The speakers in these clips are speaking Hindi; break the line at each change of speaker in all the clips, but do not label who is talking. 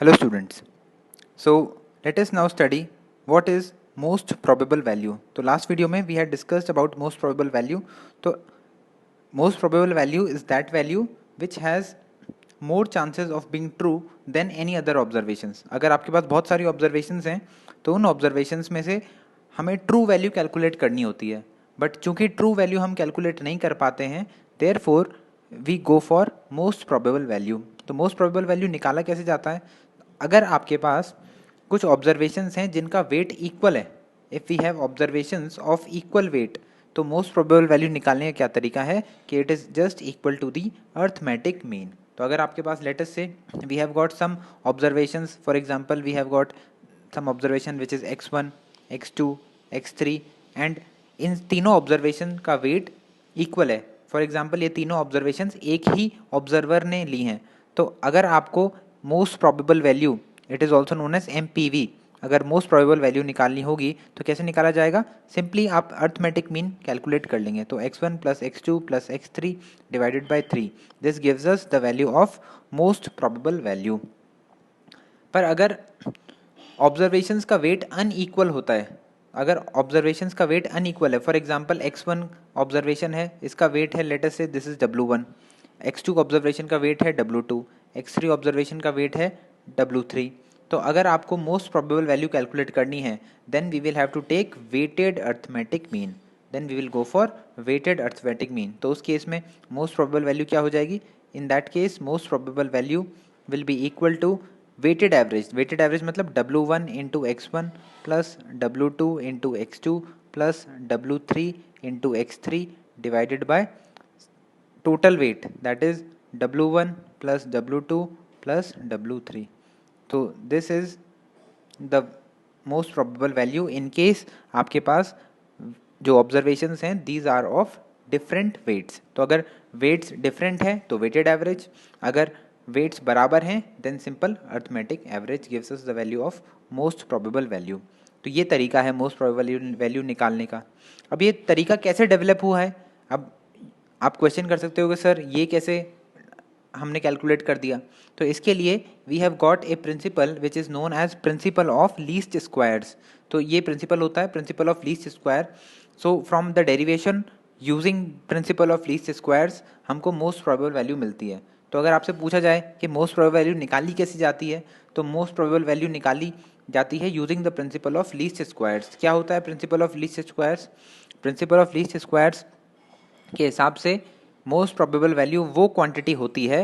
Hello students. So let us now study what is most probable value. तो last video में we had discussed about most probable value. तो most probable value is that value which has more chances of being true than any other observations. अगर आपके पास बहुत सारी observations हैं तो उन observations में से हमें true value calculate करनी होती है, बट चूंकि true value हम calculate नहीं कर पाते हैं, therefore we go for most probable value. तो most probable value निकाला कैसे जाता है? अगर आपके पास कुछ ऑब्जर्वेशंस हैं जिनका वेट इक्वल है, if we have observations of equal weight, तो मोस्ट प्रोबेबल वैल्यू निकालने का क्या तरीका है कि it is just equal to the arithmetic mean. तो अगर आपके पास लेटेस्ट से we have got some observations, for example we have got some observation which is x1, x2, x3 and इन तीनों ऑब्जर्वेशन का वेट इक्वल है. फॉर एग्जांपल ये तीनों ऑब्जर्वेशंस एक ही ऑब्जर्वर ने ली हैं, तो अगर आपको most probable value, it is also known as MPV, अगर मोस्ट प्रोबेबल वैल्यू निकालनी होगी तो कैसे निकाला जाएगा? सिंपली आप अर्थमेटिक मीन कैलकुलेट कर लेंगे. तो x1 plus x2 plus x3 divided by 3, this gives us the value of most probable value. पर अगर ऑब्जर्वेशंस का वेट अनइक्वल होता है, अगर ऑब्जर्वेशंस का वेट अनइक्वल है, फॉर एग्जांपल x1 ऑब्जर्वेशन है, इसका वेट है late us say this is W1, x2 observation का वेट है W2, x3 ऑब्जर्वेशन का वेट है W3. तो अगर आपको मोस्ट प्रोबेबल वैल्यू कैलकुलेट करनी है, then we will have to take weighted arithmetic mean, then we will go for weighted arithmetic mean. तो उस केस में मोस्ट प्रोबेबल वैल्यू क्या हो जाएगी? In that case most probable value will be equal to weighted average. Weighted average मतलब W1 into x1 plus W2 into x2 plus W3 into x3 divided by total weight, that is W1 plus W2 plus W3. तो this is the most probable value in case आपके पास जो ऑब्जर्वेशंस हैं these are of different weights. तो अगर वेट्स डिफरेंट है तो वेटेड एवरेज, अगर वेट्स बराबर हैं then simple arithmetic average gives us the value of most probable value. तो ये तरीका है मोस्ट प्रोबेबल वैल्यू निकालने का. अब ये तरीका कैसे डेवलप हुआ है? अब आप क्वेश्चन कर सकते हो कि सर ये कैसे हमने कैलकुलेट कर दिया? तो इसके लिए we have got a principle which is known as principle of least squares. तो ये प्रिंसिपल होता है principle of least square. So from the derivation using principle of least squares हमको मोस्ट प्रोबेबल वैल्यू मिलती है. तो अगर आपसे पूछा जाए कि मोस्ट प्रोबेबल वैल्यू निकाली कैसे जाती है, तो मोस्ट प्रोबेबल वैल्यू निकाली जाती है using the principal of least squares. क्या होता है principle of least squares? Principal of least squares के हिसाब से मोस्ट प्रोबेबल वैल्यू वो क्वांटिटी होती है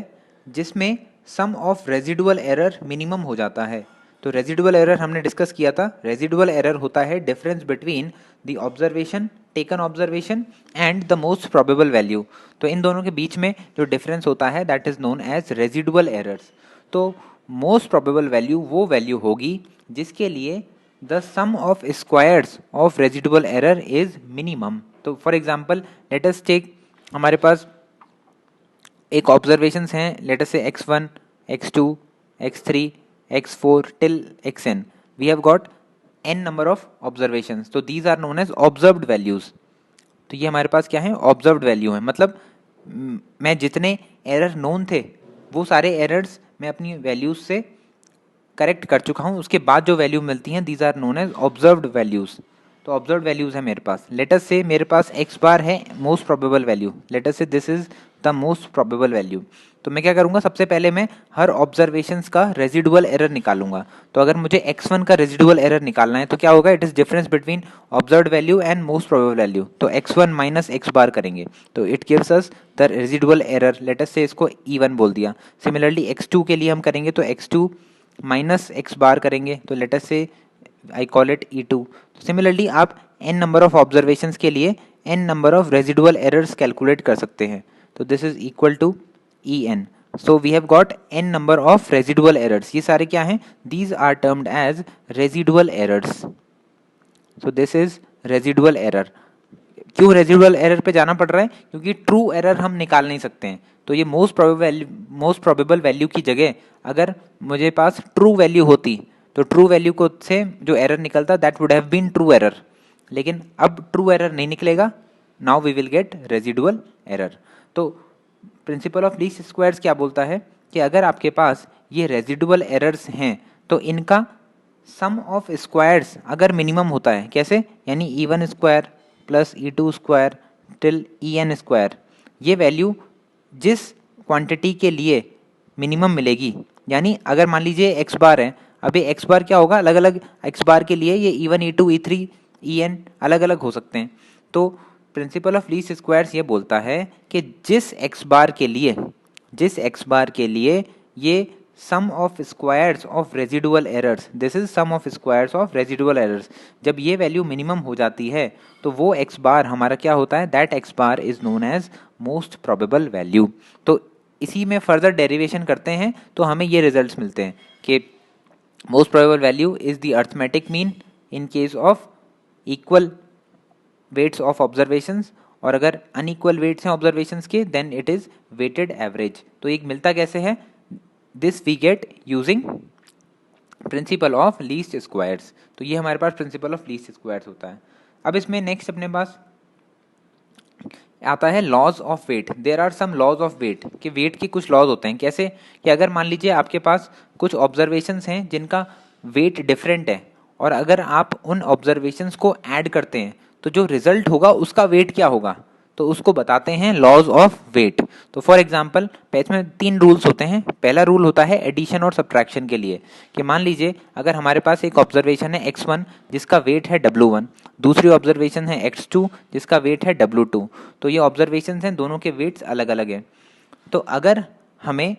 जिसमें सम ऑफ रेजिडुअल एरर मिनिमम हो जाता है. तो रेजिडुअल एरर हमने डिस्कस किया था. रेजिडुअल एरर होता है difference between the observation, taken observation and the most probable value. तो इन दोनों के बीच में जो डिफरेंस होता है that is known as residual errors. तो मोस्ट प्रोबेबल वैल्यू वो वैल्यू होगी जिसके लिए the sum of squares of residual error is minimum. तो for example let us take, हमारे पास एक ऑब्जर्वेशंस हैं लेट अस से x1, x2, x3, x4 till xn. We have got n number of observations. तो these are known as observed values. तो ये हमारे पास क्या है? ऑब्जर्व्ड वैल्यू है. मतलब मैं जितने एरर नोन थे वो सारे एरर्स मैं अपनी वैल्यूज से करेक्ट कर चुका हूँ. उसके बाद जो वैल्यू मिलती हैं these are known as observed values. तो ऑब्जर्व वैल्यूज है मेरे पास. लेट अस से मेरे पास x बार है most probable value. Let us say this is the most probable value. तो मैं क्या करूंगा? सबसे पहले मैं हर ऑब्जर्वेशंस का रेजिडुअल एरर निकालूंगा. तो अगर मुझे x1 का रेजिडुअल एरर निकालना है तो क्या होगा? It is difference between observed value and most probable value. तो x1 माइनस x बार करेंगे तो it gives us the residual error. Late us से इसको E1 बोल दिया. सिमिलरली x2 के लिए हम करेंगे तो x2 माइनस x बार करेंगे तो लेट अस से I call it E2. Similarly आप n नंबर ऑफ ऑब्जर्वेशंस के लिए n number of residual errors calculate कर सकते हैं. तो this is equal to En. So we have got n number of residual errors. ये सारे क्या हैं? These are termed as residual errors. So this is residual error. क्यों रेजिडुअल एरर पे जाना पड़ रहा है? क्योंकि ट्रू एरर हम निकाल नहीं सकते हैं. तो ये मोस्ट प्रोबेबल वैल्यू की जगह अगर मुझे पास ट्रू वैल्यू होती तो ट्रू वैल्यू को से जो एरर निकलता that would have been true error. लेकिन अब ट्रू एरर नहीं निकलेगा. Now we will get residual error. तो प्रिंसिपल ऑफ लीस्ट स्क्वायर्स क्या बोलता है कि अगर आपके पास ये रेजिडुअल एरर्स हैं तो इनका सम ऑफ स्क्वायर्स अगर मिनिमम होता है, कैसे, यानी E1 square plus E2 square till En square, ये वैल्यू जिस क्वांटिटी के लिए मिनिमम मिलेगी, यानी अगर मान लीजिए एक्स बार है, अभी एक्स बार क्या होगा, अलग अलग एक्स बार के लिए ये E1 E2 E3 En अलग अलग हो सकते हैं। तो प्रिंसिपल ऑफ लीस्ट स्क्वायर्स ये बोलता है कि जिस एक्स बार के लिए ये sum of squares of residual errors, this is sum of squares of residual errors, जब ये वैल्यू मिनिमम हो जाती है तो वो एक्स बार हमारा क्या होता है, that x bar is known as most probable value. तो इसी में फर्दर डेरिवेशन करते हैं तो हमें ये रिजल्ट्स मिलते हैं कि most probable value is the arithmetic mean in case of equal weights of observations, और अगर अनइक्वल वेट्स हैं ऑब्जर्वेशंस के then it is weighted average. तो एक मिलता कैसे है, this we get using principle of least squares. तो ये हमारे पास प्रिंसिपल ऑफ लीस्ट स्क्वायर्स होता है। अब इसमें नेक्स्ट अपने पास आता है laws of weight. There are some laws of weight, कि वेट के कुछ लॉज होते हैं, कैसे कि अगर मान लीजिए आपके पास कुछ ऑब्जर्वेशंस हैं जिनका वेट डिफरेंट है, और अगर आप उन ऑब्जर्वेशंस को ऐड करते हैं तो जो रिजल्ट होगा उसका वेट क्या होगा, तो उसको बताते हैं लॉज ऑफ वेट। तो फॉर एग्जांपल इसमें 3 रूल्स होते हैं। पहला रूल होता है एडिशन और सब्ट्रैक्शन के लिए, कि मान लीजिए अगर हमारे पास एक ऑब्जर्वेशन है x1 जिसका वेट है W1, दूसरी ऑब्जर्वेशन है x2 जिसका वेट है W2, तो ये ऑब्जर्वेशन हैं, दोनों के वेट्स अलग अलग हैं। तो अगर हमें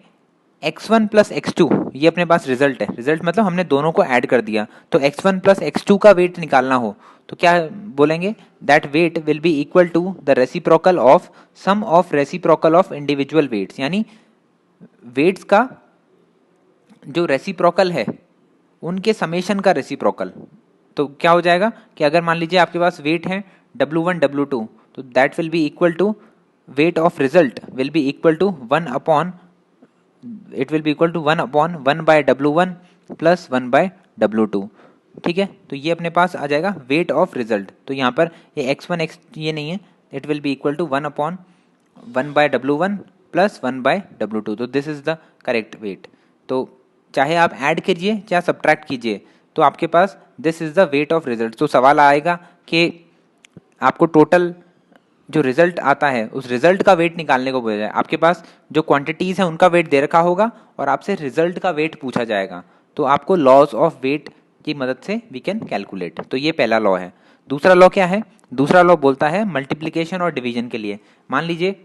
x1 प्लस x2, ये अपने पास रिजल्ट है, रिजल्ट मतलब हमने दोनों को ऐड कर दिया, तो x1 प्लस x2 का वेट निकालना हो तो क्या बोलेंगे, that weight will be equal to the reciprocal of sum of reciprocal of individual weights, यानी वेट्स का जो रेसिप्रोकल है उनके समेशन का रेसिप्रोकल। तो क्या हो जाएगा कि अगर मान लीजिए आपके पास वेट है W1 W2, तो that will be equal to weight of result will be equal to 1 upon, it will be equal to 1 upon 1 by W1 plus 1 by W2। ठीक है, तो ये अपने पास आ जाएगा वेट ऑफ रिजल्ट। तो यहाँ पर ये x1 x ये नहीं है, it will be equal to 1 upon 1 by W1 plus 1 by W2। तो this is the correct weight. तो चाहे आप ऐड कीजिए चाहे सब्ट्रैक्ट कीजिए, तो आपके पास this is the weight of result. तो सवाल आएगा कि आपको टोटल जो रिजल्ट आता है उस रिजल्ट का वेट निकालने को बोला जाए। आपके पास जो क्वांटिटीज है उनका वेट दे रखा होगा और आपसे रिजल्ट का वेट पूछा जाएगा, तो आपको लॉज ऑफ वेट की मदद से वी कैन कैलकुलेट। तो ये पहला लॉ है। दूसरा लॉ क्या है, दूसरा लॉ बोलता है मल्टीप्लिकेशन और डिवीजन के लिए। मान लीजिए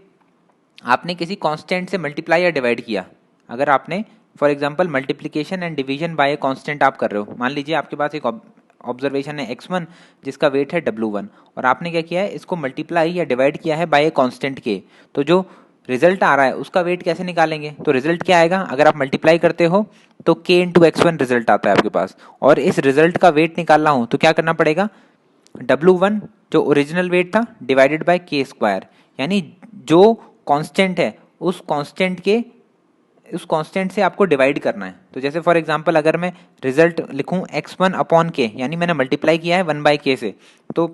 आपने किसी कांस्टेंट से मल्टीप्लाई या डिवाइड किया, अगर आपने for example multiplication and division bye a constant आप कर रहे हो, मान लीजिए आपके पास एक ऑब्जर्वेशन है x1 जिसका वेट है W1, और आपने क्या किया है, इसको मल्टीप्लाई या डिवाइड किया है बाय ए कांस्टेंट के, तो जो रिजल्ट आ रहा है उसका वेट कैसे निकालेंगे, तो रिजल्ट क्या आएगा, अगर आप मल्टीप्लाई करते हो तो k इंटू x1 रिजल्ट आता है आपके पास, और इस रिजल्ट का वेट निकालना हो तो क्या करना पड़ेगा, W1 जो ओरिजिनल वेट था डिवाइडेड बाय k स्क्वायर, यानी जो कांस्टेंट है उस कांस्टेंट से आपको डिवाइड करना है। तो जैसे फॉर एग्जांपल अगर मैं रिजल्ट लिखूं x1 अपॉन k, यानी मैंने मल्टीप्लाई किया है 1 बाई के से, तो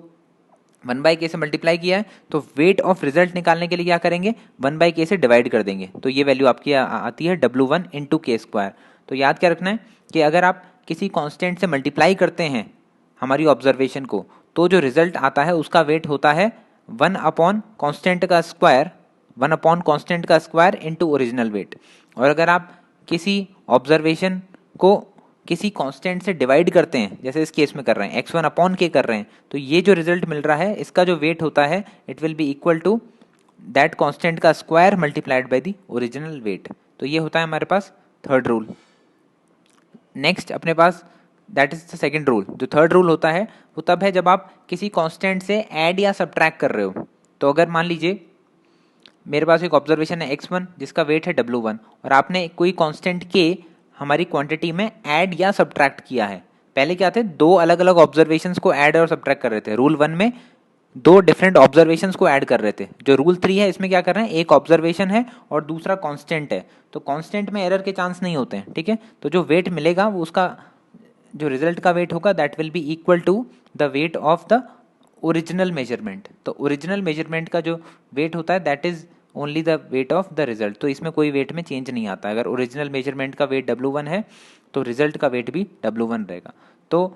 1 बाई के से मल्टीप्लाई किया है, तो वेट ऑफ रिजल्ट निकालने के लिए क्या करेंगे, 1 बाई के से डिवाइड कर देंगे, तो ये वैल्यू आपकी आती है W1 इंटू के स्क्वायर। तो याद क्या रखना है कि अगर आप किसी कॉन्स्टेंट से मल्टीप्लाई करते हैं हमारी ऑब्जर्वेशन को, तो जो रिजल्ट आता है उसका वेट होता है 1 अपॉन कॉन्स्टेंट का स्क्वायर, 1 अपॉन कॉन्स्टेंट का स्क्वायर इंटू ओरिजिनल वेट। और अगर आप किसी ऑब्जर्वेशन को किसी कांस्टेंट से डिवाइड करते हैं, जैसे इस केस में कर रहे हैं x1 अपॉन के कर रहे हैं, तो ये जो रिजल्ट मिल रहा है इसका जो वेट होता है it will be equal to that constant का square multiplied by the original weight. तो ये होता है हमारे पास थर्ड रूल। नेक्स्ट अपने पास that is the second rule. जो थर्ड रूल होता है वो तब है जब आप किसी कांस्टेंट से ऐड या सब्ट्रैक्ट कर रहे हो। तो अगर मान लीजिए मेरे पास एक ऑब्जर्वेशन है x1 जिसका वेट है W1, और आपने कोई कांस्टेंट k हमारी क्वांटिटी में ऐड या सब्ट्रैक्ट किया है। पहले क्या थे, दो अलग अलग ऑब्जर्वेशंस को ऐड और सब्ट्रैक्ट कर रहे थे। रूल 1 में दो डिफरेंट ऑब्जर्वेशंस को ऐड कर रहे थे। जो रूल 3 है इसमें क्या कर रहे हैं, एक ऑब्जर्वेशन है और दूसरा कांस्टेंट है, तो कांस्टेंट में एरर के चांस नहीं होते हैं। ठीक है, तो जो वेट मिलेगा वो उसका जो रिजल्ट का वेट होगा that will be equal to the weight of the original measurement. तो ओरिजिनल मेजरमेंट का जो वेट होता है that is only the weight of the result. तो इसमें कोई वेट में चेंज नहीं आता। अगर ओरिजिनल मेजरमेंट का वेट W1 है तो रिजल्ट का वेट भी W1 रहेगा। तो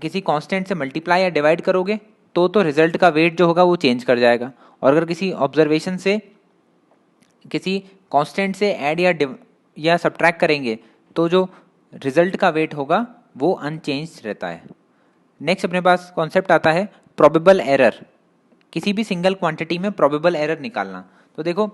किसी कांस्टेंट से मल्टीप्लाई या डिवाइड करोगे तो रिजल्ट का वेट जो होगा वो चेंज कर जाएगा, और अगर किसी ऑब्जर्वेशन से किसी कांस्टेंट से ऐड या सब्ट्रैक्ट करेंगे तो जो रिजल्ट का वेट होगा वो अनचेंज रहता है। नेक्स्ट अपने पास कॉन्सेप्ट आता है प्रोबेबल एरर। किसी भी सिंगल क्वांटिटी में प्रोबेबल एरर निकालना। तो देखो,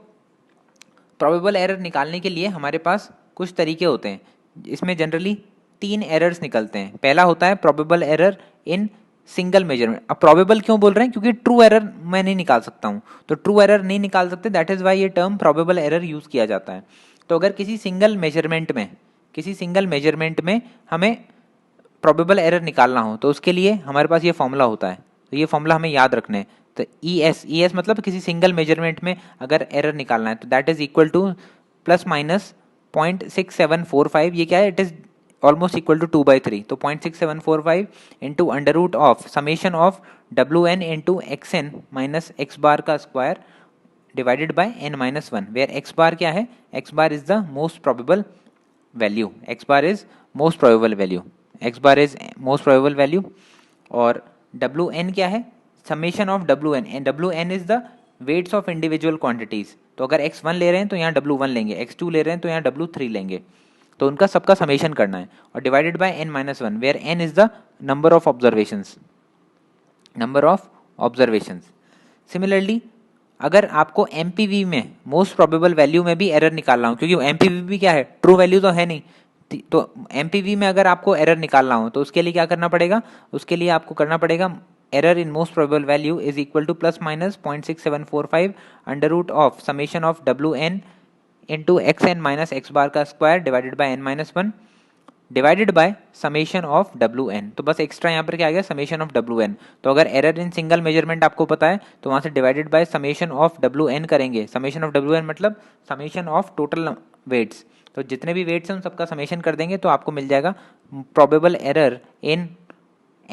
प्रोबेबल एरर निकालने के लिए हमारे पास कुछ तरीके होते हैं। इसमें जनरली 3 एरर्स निकलते हैं। पहला होता है probable error in single measurement. अब प्रोबेबल क्यों बोल रहे हैं? क्योंकि ट्रू एरर मैं नहीं निकाल सकता हूँ, तो ट्रू एरर नहीं निकाल सकते, दैट इज वाई ये टर्म प्रोबेबल एरर यूज किया जाता है। तो अगर किसी सिंगल मेजरमेंट में हमें प्रोबेबल एरर निकालना हो तो उसके लिए हमारे पास ये फॉर्मूला होता है। तो ये फॉर्मूला हमें याद रखना है। तो ई एस मतलब किसी सिंगल मेजरमेंट में अगर एरर निकालना है तो that is equal to plus minus 0.6745। ये क्या है? It is almost equal to 2/3। तो 0.6745 into under root of summation of WN into XN minus X bar का square divided by n-1, where X bar क्या है? X bar is the most probable value. X bar is most probable value. और WN क्या है? Summation of WN, and WN is the weights of individual quantities. तो अगर x1 ले रहे हैं तो यहाँ W1 लेंगे, x2 ले रहे हैं तो यहाँ W3 लेंगे। तो उनका सबका समेशन करना है, और divided by n-1, where n is the number of observations. Similarly अगर आपको MPV में मोस्ट प्रोबेबल वैल्यू में भी एरर निकालना हो, क्योंकि MPV भी क्या है? ट्रू वैल्यू तो है नहीं, तो MPV में अगर आपको एरर निकालना हो तो उसके लिए क्या करना पड़ेगा? उसके लिए आपको करना पड़ेगा error in most probable value is equal to plus minus 0.6745 under root of summation of WN into XN minus X bar का square divided by n-1 divided by summation of WN। तो बस एक्स्ट्रा यहाँ पर क्या आ गया? Summation of WN। तो अगर एरर इन सिंगल मेजरमेंट आपको पता है तो वहाँ से divided by summation of WN करेंगे। समेशन ऑफ WN मतलब समेशन ऑफ टोटल वेट्स। तो जितने भी वेट्स हैं उन सबका समेशन कर देंगे तो आपको मिल जाएगा probable error in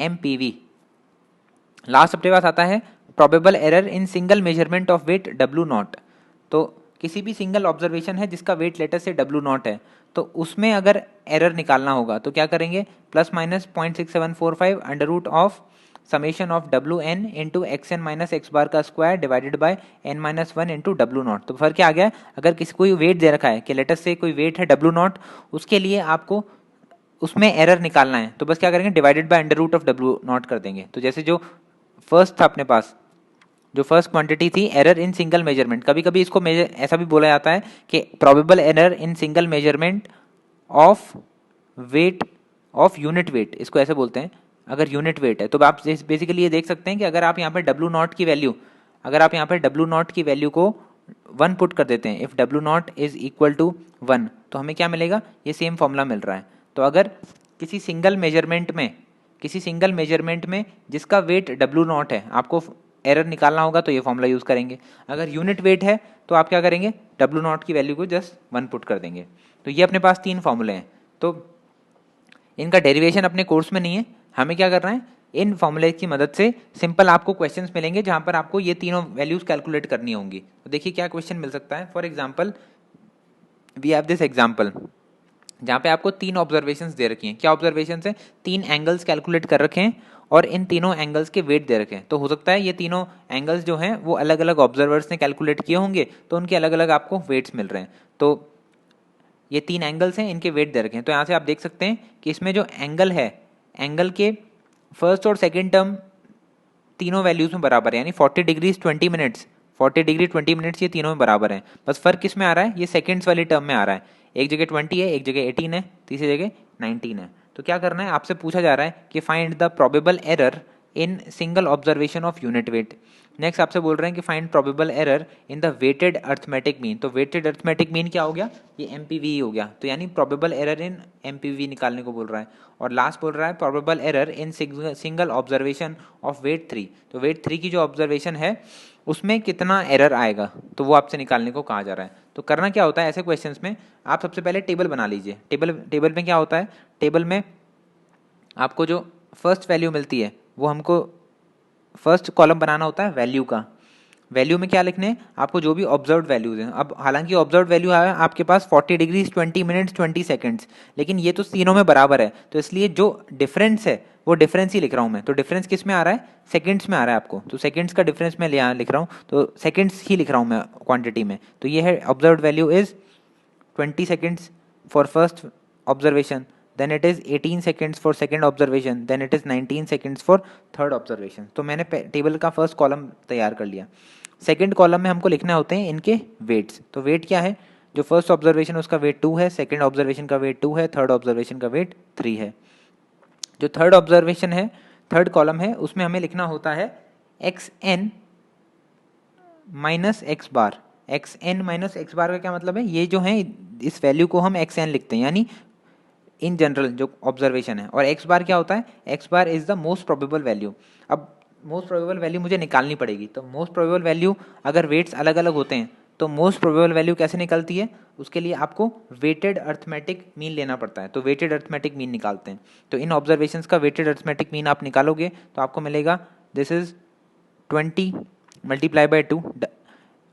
MPV। Last अपने पास आता है probable error in single measurement of weight W0। तो किसी भी सिंगल ऑब्जर्वेशन है जिसका वेट लेटर से W0 है, तो उसमें अगर एरर निकालना होगा तो क्या करेंगे? Plus minus 0.6745 under root of summation of WN into XN minus X bar का square divided by n-1 into W0। तो फर्क क्या आ गया? अगर किसी कोई वेट दे रखा है कि लेटर से कोई वेट है W0, उसके लिए आपको उसमें एरर निकालना है, तो बस क्या करेंगे? Divided by under root of W0 कर देंगे। तो जैसे जो फर्स्ट था अपने पास, जो फर्स्ट क्वांटिटी थी एरर इन सिंगल मेजरमेंट, कभी कभी इसको ऐसा भी बोला जाता है कि probable error in single measurement of weight of unit wait, इसको ऐसे बोलते हैं। अगर यूनिट वेट है तो आप बेसिकली ये देख सकते हैं कि अगर आप यहाँ पे W0 की वैल्यू को 1 पुट कर देते हैं, if W0 is equal to 1, तो हमें क्या मिलेगा? ये सेम फॉर्मूला मिल रहा है। तो अगर किसी सिंगल मेजरमेंट में जिसका वेट W0 है आपको एरर निकालना होगा तो ये फॉर्मूला यूज़ करेंगे। अगर यूनिट वेट है तो आप क्या करेंगे? W0 की वैल्यू को जस्ट 1 पुट कर देंगे। तो ये अपने पास 3 फॉर्मूले हैं। तो इनका डेरिवेशन अपने कोर्स में नहीं है, हमें क्या करना है? इन फॉर्मूले की मदद से सिंपल आपको क्वेश्चंस मिलेंगे जहां पर आपको ये तीनों वैल्यूज कैलकुलेट करनी होंगी। तो देखिए क्या क्वेश्चन मिल सकता है। For example we have this example जहाँ पे आपको 3 ऑब्जर्वेशंस दे रखी हैं। क्या ऑब्जर्वेशंस हैं? 3 एंगल्स कैलकुलेट कर रखे हैं और इन तीनों एंगल्स के वेट दे रखे हैं। तो हो सकता है ये तीनों एंगल्स जो हैं वो अलग अलग ऑब्जर्वर्स ने कैलकुलेट किए होंगे, तो उनके अलग अलग आपको वेट्स मिल रहे हैं। तो ये 3 एंगल्स हैं, इनके वेट दे रखे हैं। तो यहाँ से आप देख सकते हैं कि इसमें जो एंगल है, एंगल के फर्स्ट और सेकेंड टर्म तीनों वैल्यूज में बराबर है, यानी 40 डिग्री 20 मिनट्स, 40 डिग्री 20 मिनट्स ये तीनों में बराबर हैं। बस फर्क किस में आ रहा है? ये सेकेंड्स वाली टर्म में आ रहा है। एक जगह 20 है, एक जगह 18 है, तीसरी जगह 19 है। तो क्या करना है? आपसे पूछा जा रहा है कि find the probable error in single observation of unit weight. Next आपसे बोल रहे हैं कि find probable error in the weighted arithmetic mean. तो वेटेड अर्थमेटिक मीन क्या हो गया? ये MPV हो गया। तो यानी प्रोबेबल एरर इन MPV निकालने को बोल रहा है। और लास्ट बोल रहा है probable error in single observation of weight 3। तो वेट 3 की जो ऑब्जर्वेशन है उसमें कितना एरर आएगा, तो वो आपसे निकालने को कहा जा रहा है। तो करना क्या होता है ऐसे क्वेश्चंस में? आप सबसे पहले टेबल बना लीजिए। टेबल में क्या होता है? टेबल में आपको जो फर्स्ट वैल्यू मिलती है वो हमको फर्स्ट कॉलम बनाना होता है वैल्यू का, वैल्यू में क्या लिखने हैं आपको, जो भी ऑब्जर्व वैल्यूज हैं। अब हालांकि ऑब्जर्व वैल्यू है आपके पास 40 डिग्रीज 20 मिनट्स 20 सेकंड्स, लेकिन ये तो तीनों में बराबर है, तो इसलिए जो डिफरेंस है वो डिफरेंस ही लिख रहा हूँ मैं। तो डिफरेंस किस में आ रहा है, सेकंड्स में आ रहा है आपको, तो सेकंड्स का डिफरेंस मैं यहाँ लिख रहा हूँ, तो सेकंड्स ही लिख रहा हूँ मैं क्वांटिटी में। तो ये है observe value is 20 seconds for first observation, then it is 18 seconds for second observation, then it is 19 seconds for third observation। तो मैंने टेबल का फर्स्ट कॉलम तैयार कर लिया। सेकंड कॉलम में हमको लिखना होते हैं इनके वेट्स। तो वेट क्या है, जो फर्स्ट ऑब्जर्वेशन उसका वेट 2 है, सेकंड ऑब्जर्वेशन का वेट 2 है, थर्ड ऑब्जर्वेशन का वेट 3 है। जो थर्ड ऑब्जर्वेशन है, थर्ड कॉलम है, उसमें हमें लिखना होता है एक्स एन माइनस एक्स बार। X N minus X bar का क्या मतलब है, ये जो है इस वैल्यू को हम एक्स एन लिखते हैं, यानी इन जनरल जो ऑब्जर्वेशन है। और एक्स बार क्या होता है, X bar is the most probable value. अब मोस्ट प्रोबेबल वैल्यू मुझे निकालनी पड़ेगी, तो मोस्ट प्रोबेबल वैल्यू अगर वेट्स अलग अलग होते हैं तो मोस्ट प्रोबेबल वैल्यू कैसे निकलती है, उसके लिए आपको वेटेड अर्थमेटिक मीन लेना पड़ता है। तो वेटेड अर्थमेटिक मीन निकालते हैं। तो इन ऑब्जर्वेशंस का वेटेड अर्थमेटिक मीन आप निकालोगे तो आपको मिलेगा this is 20 multiply by 2,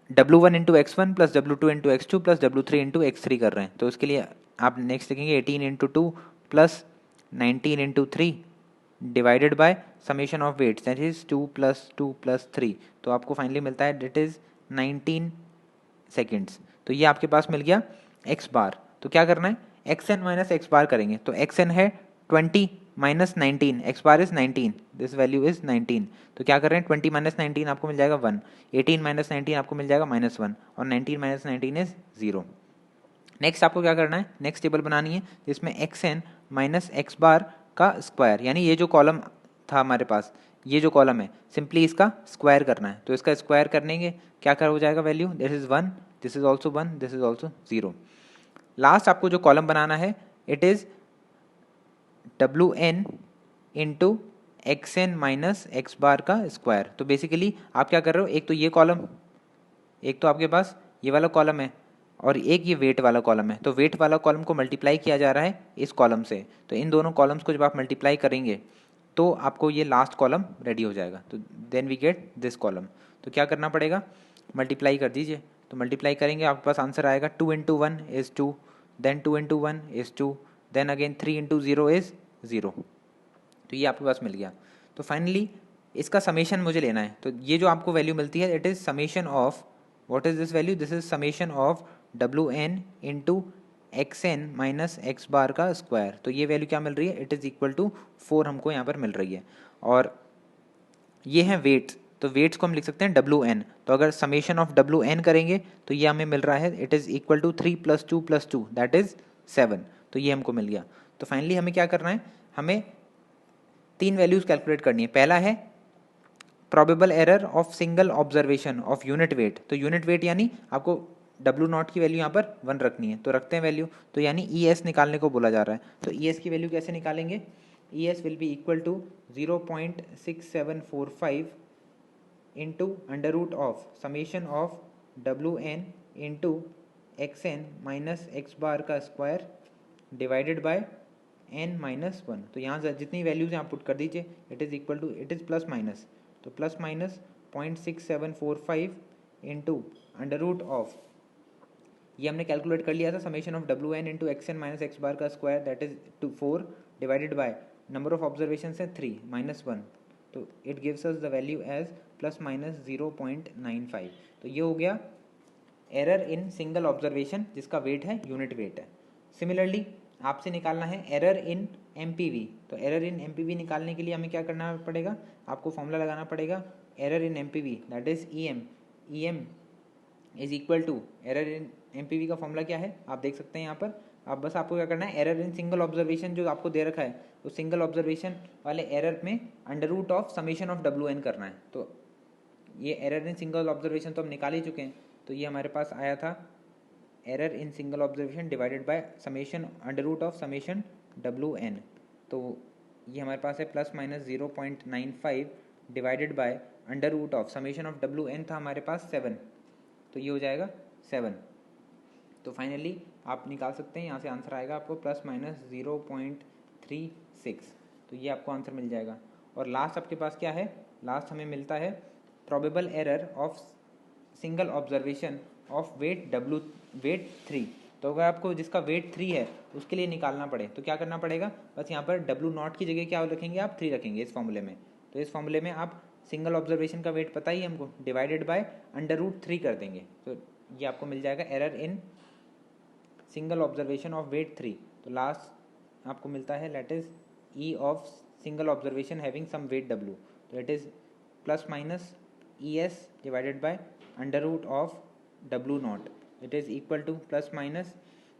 W1 into x one plus W2 into x two plus W3 into x three कर रहे हैं। तो इसके लिए आप नेक्स्ट लिखेंगे 18 into two plus 19 into three divided by summation of weights that is 2 plus 2 plus 3। तो आपको फाइनली मिलता है डेट इज 19 सेकेंड्स। तो ये आपके पास मिल गया एक्स बार। तो क्या करना है, एक्स एन माइनस एक्स बार करेंगे। तो एक्स एन है 20 minus 19, x bar is 19, this value is 19। तो क्या कर रहे हैं, 20 माइनस 19 आपको मिल जाएगा 1, 18 माइनस 19 आपको मिल जाएगा -1, और 19 माइनस 19 इज 0। नेक्स्ट आपको क्या करना है, नेक्स्ट टेबल बनानी है जिसमें x N minus X bar का स्क्वायर, यानी ये जो कॉलम था हमारे पास, ये जो कॉलम है सिंपली इसका स्क्वायर करना है। तो इसका स्क्वायर करने के क्या कर हो जाएगा value, this is 1, this is also 1, this is also 0। Last आपको जो कॉलम बनाना है it is W N into X N minus X bar का स्क्वायर। तो बेसिकली आप क्या कर रहे हो, एक तो ये कॉलम, एक तो आपके पास ये वाला कॉलम है, और एक ये वेट वाला कॉलम है। तो वेट वाला कॉलम को मल्टीप्लाई किया जा रहा है इस कॉलम से। तो इन दोनों कॉलम्स को जब आप मल्टीप्लाई करेंगे तो आपको ये लास्ट कॉलम रेडी हो जाएगा। तो then we get this column. तो क्या करना पड़ेगा, मल्टीप्लाई कर दीजिए। तो मल्टीप्लाई करेंगे आपके पास आंसर आएगा 2 into one is 2, then 2 into one is 2, then again 3 into zero is 0। तो ये आपके पास मिल गया। तो फाइनली इसका समेशन मुझे लेना है। तो ये जो आपको वैल्यू मिलती है it is summation of, what is this value, this is summation of W N into X N minus X bar का स्क्वायर। तो ये वैल्यू क्या मिल रही है, इट इज़ इक्वल टू 4 हमको यहाँ पर मिल रही है। और ये हैं वेट्स, तो वेट्स को हम लिख सकते हैं डब्ल्यू एन। तो अगर समेशन ऑफ डब्ल्यू एन करेंगे तो ये हमें मिल रहा है it is equal to 3 plus 2 plus 2 that is 7। तो ये हमको मिल गया। तो फाइनली हमें क्या करना है, हमें 3 वैल्यूज़ कैलकुलेट करनी है। पहला है probable error of single observation of unit wait. तो यूनिट वेट यानी आपको डब्ल्यू नॉट की वैल्यू यहाँ पर 1 रखनी है, तो रखते हैं वैल्यू। तो यानी ई एस निकालने को बोला जा रहा है। तो ई एस की वैल्यू कैसे निकालेंगे, E S will be equal to 0.6745 into under root of summation of W N into X N minus X bar का square divided by N minus 1। तो यहाँ जितनी वैल्यूज यहाँ पुट कर दीजिए, it is equal to, it is plus minus, तो plus minus 0.6745 into under root of, ये हमने कैलकुलेट कर लिया था, summation of W N into X N minus X bar का square that is 4 divided by number of observation है 3 माइनस 1। तो it gives us the value as plus minus 0.95। तो ये हो गया एरर इन सिंगल ऑब्जर्वेशन जिसका वेट है यूनिट वेट है। सिमिलरली आपसे निकालना है एरर इन एमपीवी। तो एरर इन एमपीवी निकालने के लिए हमें क्या करना पड़ेगा, आपको फॉर्मूला लगाना पड़ेगा error in MPV that is EM. EM is equal to, error in MPV का फॉर्मूला क्या है आप देख सकते हैं यहाँ पर। आप बस आपको क्या करना है, एरर इन सिंगल ऑब्जर्वेशन जो आपको दे रखा है तो सिंगल ऑब्जर्वेशन वाले एरर में under root of summation of W N करना है। तो ये एरर इन सिंगल ऑब्जर्वेशन तो हम निकाल ही चुके हैं। तो ये हमारे पास आया था error in single observation divided by summation under root of summation W N. तो ये हमारे पास है plus minus 0.95 divided by under root of summation of W N था हमारे पास 7। तो ये हो जाएगा 7। तो फाइनली आप निकाल सकते हैं, यहाँ से आंसर आएगा आपको प्लस माइनस 0.36। तो ये आपको आंसर मिल जाएगा। और लास्ट आपके पास क्या है, लास्ट हमें मिलता है probable error of single observation of weight weight 3। तो अगर आपको जिसका वेट 3 है उसके लिए निकालना पड़े तो क्या करना पड़ेगा, बस यहाँ पर W0 की जगह क्या रखेंगे आप, 3 रखेंगे इस फॉर्मूले में। तो इस फॉर्मूले में आप सिंगल ऑब्जर्वेशन का वेट पता ही है हमको, डिवाइडेड बाय √3 कर देंगे, तो ये आपको मिल जाएगा error in single observation of weight 3। तो लास्ट आपको मिलता है let is E of single observation having some weight W, तो it is plus minus ES divided by √of W0, it is equal to plus minus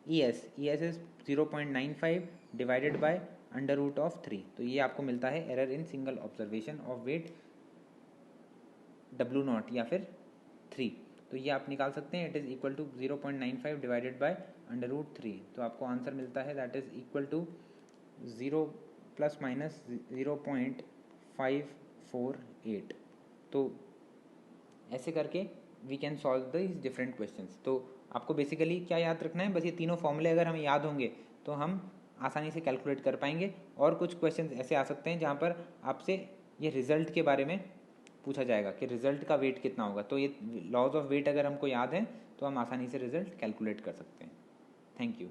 ES is 0.95 divided by √of 3। तो ये आपको मिलता है error in single observation of weight W0 या फिर 3। तो ये आप निकाल सकते हैं, it is equal to 0.95 divided by √3। तो आपको आंसर मिलता है that is equal to 0 plus minus 0.548। तो ऐसे करके we can solve this different questions. तो आपको बेसिकली क्या याद रखना है, बस ये तीनों फॉर्मूले अगर हमें याद होंगे तो हम आसानी से कैलकुलेट कर पाएंगे। और कुछ क्वेश्चंस ऐसे आ सकते हैं जहाँ पर आपसे ये रिजल्ट के बारे में पूछा जाएगा कि रिजल्ट का वेट कितना होगा, तो ये लॉज ऑफ वेट अगर हमको याद है तो हम आसानी से रिजल्ट कैलकुलेट कर सकते हैं। Thank you.